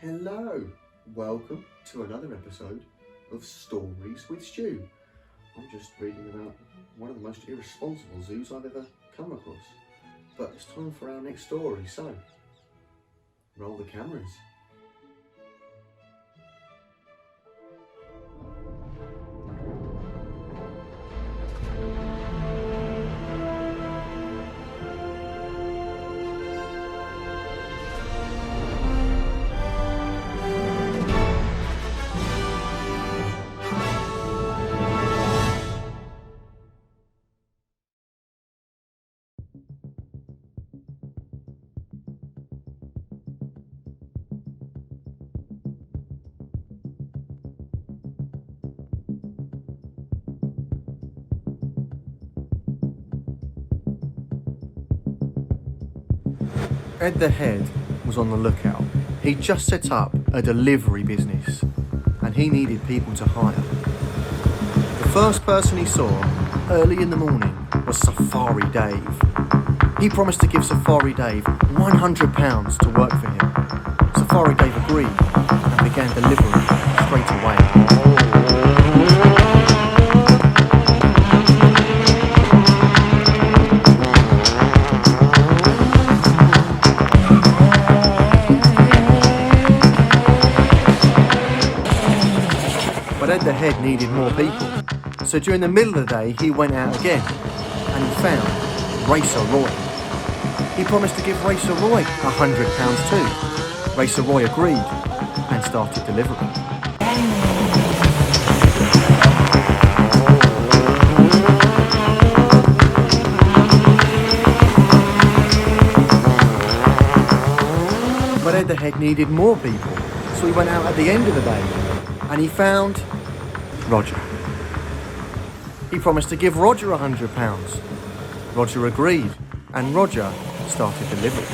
Hello, welcome to another episode of Stories with Stu. I'm just reading about one of the most irresponsible zoos I've ever come across. But it's time for our next story, so roll the cameras. Ed the Head was on the lookout. He'd just set up a delivery business and he needed people to hire. The first person he saw early in the morning was Safari Dave. He promised to give Safari Dave £100 to work for him. Safari Dave agreed and began delivering straight away. But Ed the Head needed more people, so during the middle of the day he went out again and he found Racer Roy. He promised to give Racer Roy £100 too. Racer Roy agreed and started delivering. But Ed the Head needed more people, so he went out at the end of the day and he found Roger. He promised to give Roger £100. Roger agreed and Roger started delivering.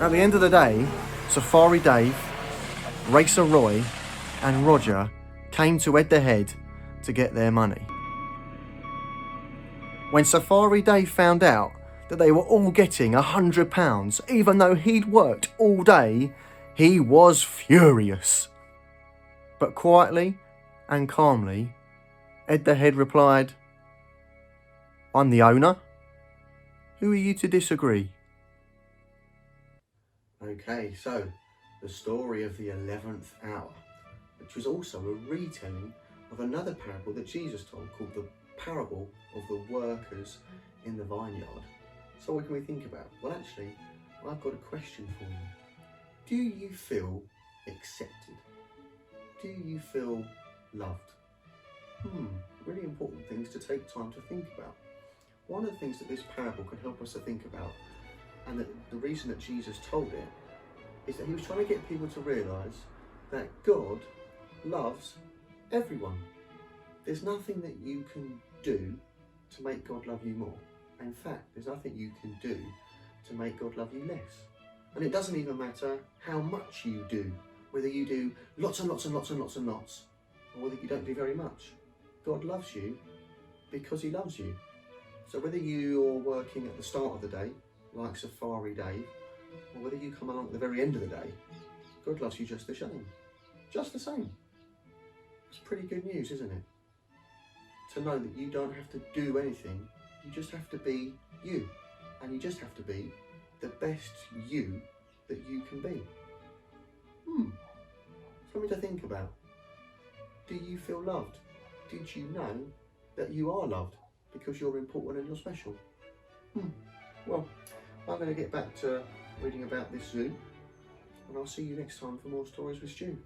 At the end of the day, Safari Dave, Racer Roy and Roger came to Ed the Head to get their money. When Safari Dave found out that they were all getting £100 even though he'd worked all day, he was furious. But quietly and calmly, Ed the Head replied, "I'm the owner. Who are you to disagree?" Okay, so the story of the 11th hour, which was also a retelling of another parable that Jesus told called the parable of the workers in the vineyard. So what can we think about? Well, actually, I've got a question for you. Do you feel accepted? Do you feel loved? Really important things to take time to think about. One of the things that this parable can help us to think about, and that the reason that Jesus told it, is that he was trying to get people to realise that God loves everyone. There's nothing that you can do to make God love you more. In fact, there's nothing you can do to make God love you less. And it doesn't even matter how much you do, whether you do lots and lots and lots and lots and lots, or whether you don't do very much. God loves you because he loves you. So whether you're working at the start of the day, like Safari Dave, or whether you come along at the very end of the day, God loves you just the same. Just the same. It's pretty good news, isn't it? To know that you don't have to do anything, you just have to be you. And you just have to be the best you that you can be. Something to think about. Do you feel loved? Did you know that you are loved because you're important and you're special? Well, I'm going to get back to reading about this zoo, and I'll see you next time for more Stories with Stu.